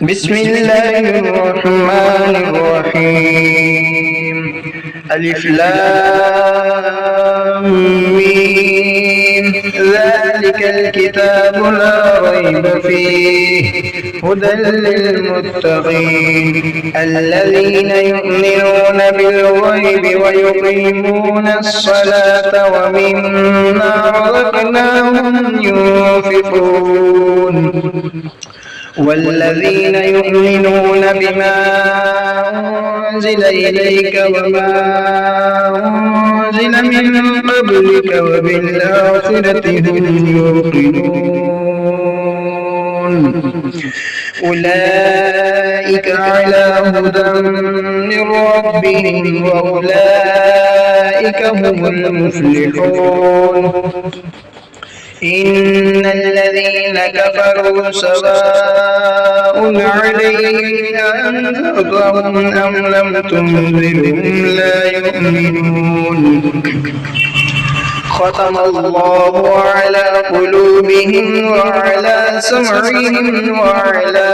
بسم الله الرحمن الرحيم. ألف لام ميم. ذلك الكتاب لا ريب فيه هدى للمتقين الذين يؤمنون بالغيب ويقيمون الصلاة ومما رزقناهم ينفقون والذين يؤمنون بما أنزل إليك وما أنزل من قبلك وبالآخرة هم يوقنون أولئك على هدى من ربهم وأولئك هم المفلحون. إن الذين كفروا سواء عليهم أأنذرتهم أم لم تنذرهم لا يؤمنون. ختم الله على قلوبهم وعلى سمعهم وعلى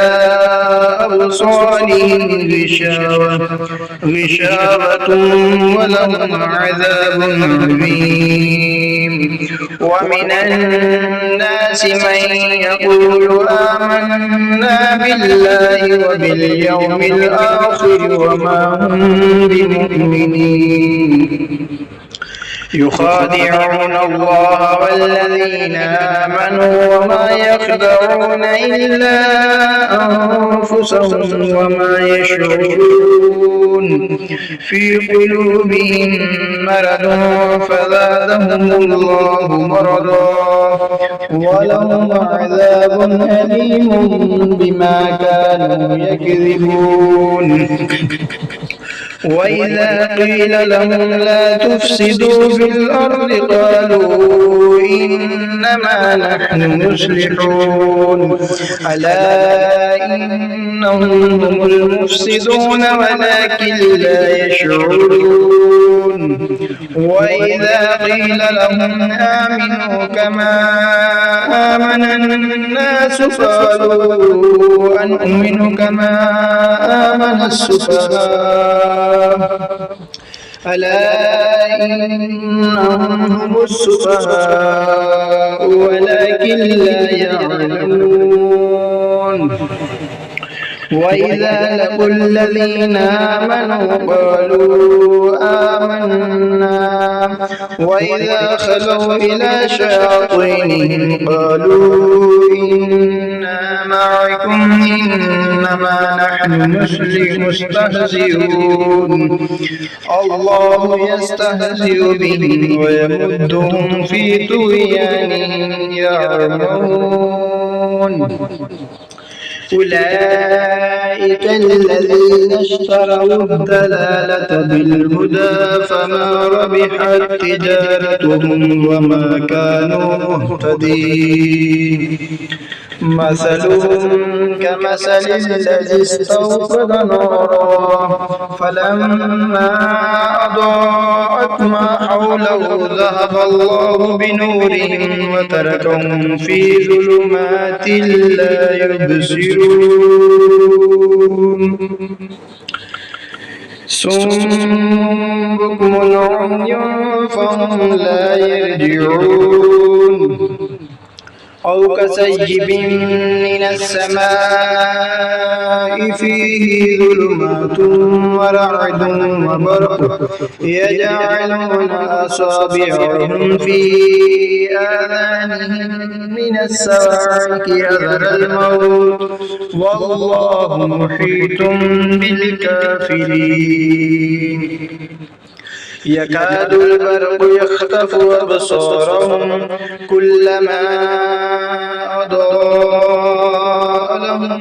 أبصارهم غشاوة ولهم عذاب عظيم. ومن الناس من يقول آمنا بالله وباليوم الآخر وما هم بمؤمنين يخادعون الله والذين آمنوا وما يخدعون إلا أنفسهم وما يشعرون. في قلوبهم مرض فزادهم الله مرضا ولهم عذاب أليم بما كانوا يكذبون. وإذا قيل لهم لا تفسدوا في الأرض قالوا إنما نحن مصلحون ألا إنهم هم المفسدون ولكن لا يشعرون. وإذا قيل لهم آمنوا كما آمن الناس قالوا أنؤمن كما آمن السفهاء ألا إنهم هم السفهاء ولكن لا يعلمون. وإذا لقوا الذين آمنوا قالوا آمنا وإذا خلوا إلى شياطينهم قالوا إنا معكم إنما نحن مستهزئون. الله يستهزئ بهم ويمدهم في طغيانهم يعمهون. أولئك الذين اشتروا الضلالة بالهدى فما ربحت تجارتهم وما كانوا مهتدين. مثلهم كمثل الذي استوقد نارا فلما أضاءت ما حوله ذهب الله بنورهم وتركهم في ظلمات لا يبصرون. صم بكم عمي فهم لا يرجعون. أو كسيب من السماء فيه ظلمات ورعد وبرق يجعلون أصابعهم في آذانهم من الصواعق حذر الموت والله محيط بالكافرين. يكاد البرق يخطف أبصارهم كلما أضاء لهم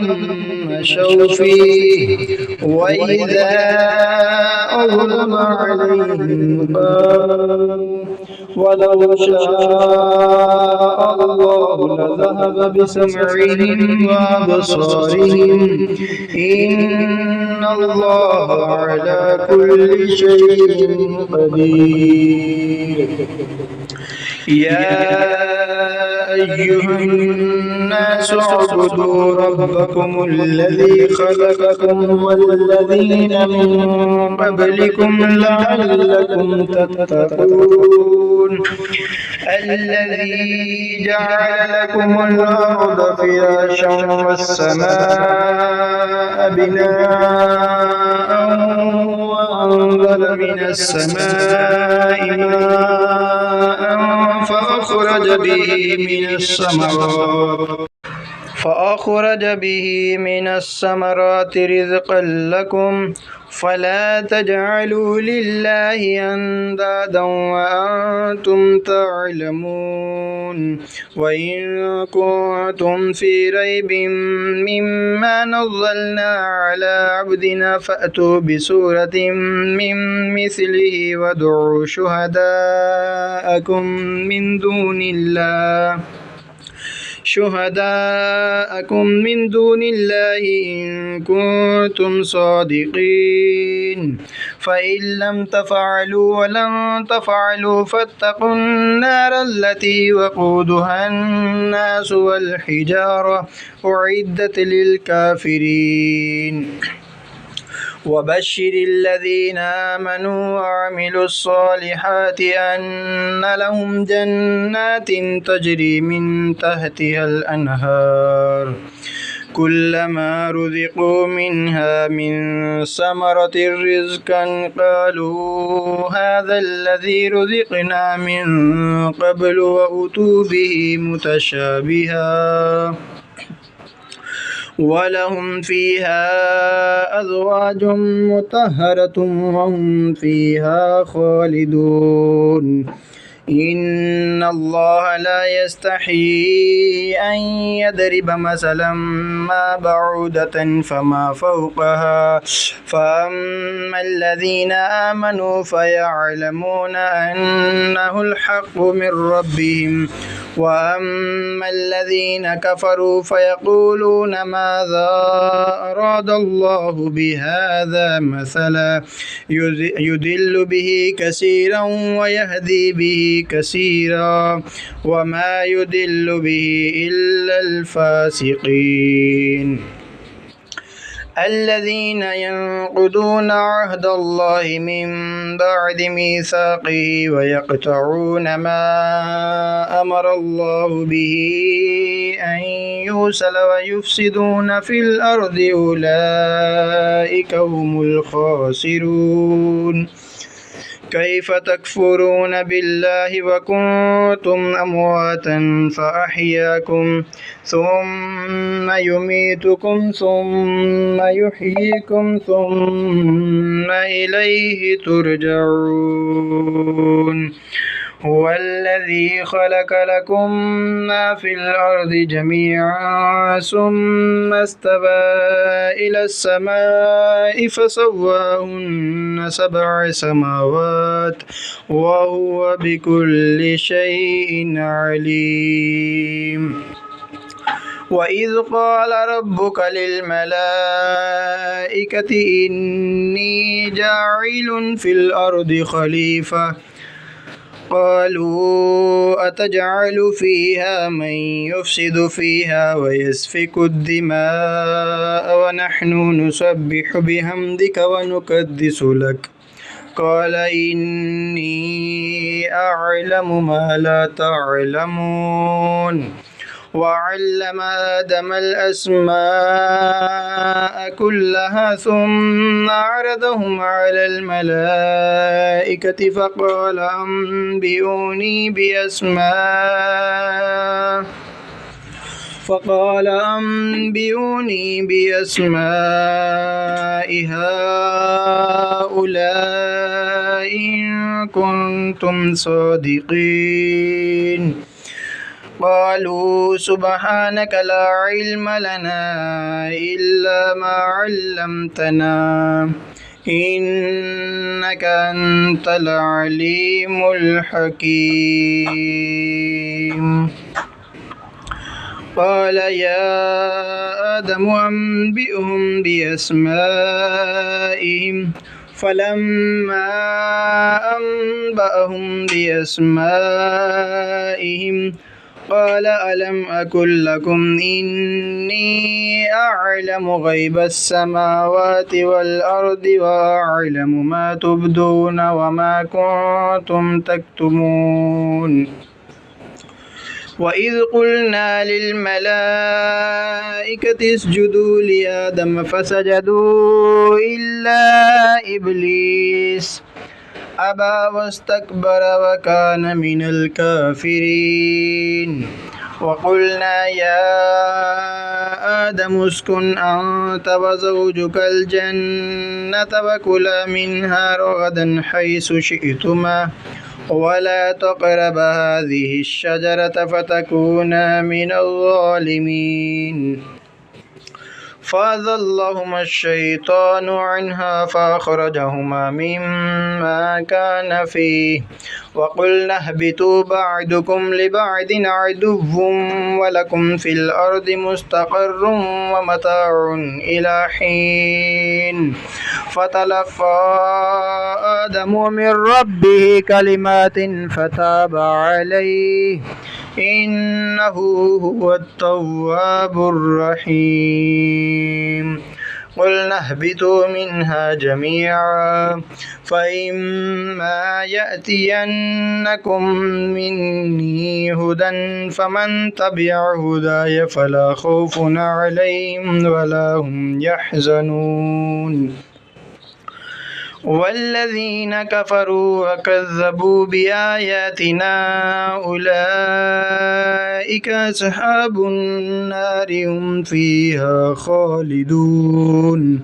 مشوا فيه وإذا أظلم عليهم قاموا ولو شاء الله لذهب بسمعهم وأبصارهم إن الله على كل شيء قدير. يا أيها الناس اعبدوا ربكم الذي خلقكم والذين من قبلكم لعلكم تتقون الذي جعل لكم الأرض فراشا والسماء بناء وأنزل من السماء ماء فأخرج به من الثمرات رزقا لكم فلا تجعلوا لله أندادا وأنتم تعلمون وإن كنتم في ريب مما نزلنا على عبدنا فأتوا بسورة من مثله وادعوا شهداءكم من دون الله إن كنتم صادقين فإن لم تفعلوا ولن تفعلوا فاتقوا النار التي وقودها الناس والحجارة أعدت للكافرين وبشر الذين آمنوا وعملوا الصالحات أن لهم جنات تجري من تحتها الأنهار كلما رزقوا منها من ثمرة رزقا قالوا هذا الذي رزقنا من قبل وأتوا به متشابها ولهم فيها أزواج مطهرة وهم فيها خالدون إن الله لا يستحيي أن يضرب مثلا ما بعودة فما فوقها فأما الذين آمنوا فيعلمون أنه الحق من ربهم وأما الذين كفروا فيقولون ماذا أراد الله بهذا مثلا يضل به كثيرا ويهدي به كثيرا وما يضل به إلا الفاسقين الذين ينقضون عهد الله من بعد ميثاقه ويقطعون ما أمر الله به أن يوصل ويفسدون في الأرض أولئك هم الخاسرون كيف تكفرون بالله وكنتم أمواتا فأحياكم ثم يميتكم ثم يحييكم ثم إليه ترجعون هو الذي خلق لكم ما في الأرض جميعا ثم استوى إلى السماء فسواهن 7 سماوات وهو بكل شيء عليم وإذ قال ربك للملائكة إني جاعل في الأرض خليفة قالوا أتجعل فيها من يفسد فيها ويسفك الدماء ونحن نسبح بحمدك ونقدس لك قال إني أعلم ما لا تعلمون وعلم آدم الأسماء كلها ثم عرضهم على الملائكة فقال أنبئوني بأسماء هؤلاء إن كنتم صادقين قالوا سبحانك لا علم لنا إلا ما علمتنا إنك أنت العليم الحكيم قال يا آدم أنبئهم بأسمائهم فلما أنبأهم بأسمائهم قال ألم أقل لكم إني أعلم غيب السماوات والأرض وأعلم ما تبدون وما كنتم تكتمون وإذ قلنا للملائكة اسجدوا لآدم فسجدوا إلا إبليس أبى واستكبر وكان من الكافرين وقلنا يا آدم اسكن أنت وزوجك الجنة وكلا منها رغدا حيث شئتما ولا تقربا هذه الشجرة فتكونا من الظالمين فأزلهما الشيطان عنها فأخرجهما مما كان فيه وقلنا اهبطوا بعضكم لبعض عدو ولكم في الأرض مستقر ومتاع إلى حين فتلقى آدم من ربه كلمات فتاب عليه إنه هو التواب الرحيم قلنا اهبطوا منها جميعا فإما يأتينكم مني هدى فمن تبع هداي فلا خوف عليهم ولا هم يحزنون والذين كفروا وكذبوا بآياتنا أولئك أصحاب النار هم فيها خالدون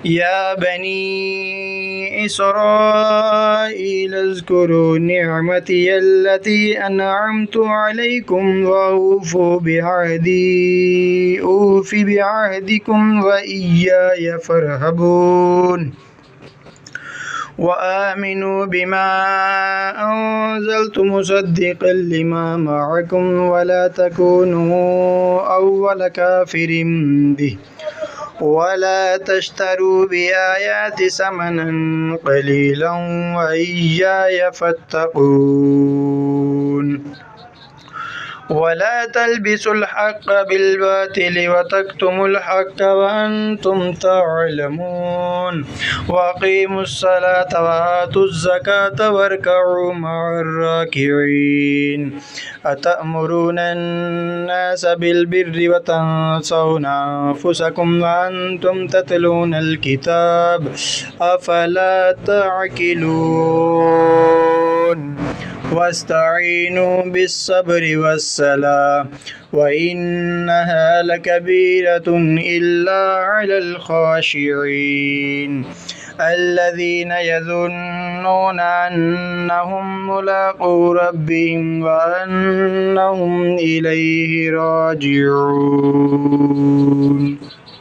يا بني إسرائيل اذكروا نعمتي التي أنعمت عليكم وأوفوا بعهدي أوف بعهدكم وإياي فارهبون وآمنوا بما أنزلت مصدقا لما معكم ولا تكونوا أول كافر به ولا تشتروا بآياتي ثمنا قليلا وإياي فاتقون ولا تلبسوا الحق بالباطل وتكتموا الحق وأنتم تعلمون وأقيموا الصلاة وآتوا الزكاة واركعوا مع الراكعين أتأمرون الناس بالبر وتنسون أنفسكم وأنتم تتلون الكتاب أفلا تعقلون واستعينوا بالصبر والصلاة وإنها لكبيرة إلا على الخاشعين الذين يظنون أنهم ملاقو ربهم وأنهم إليه راجعون.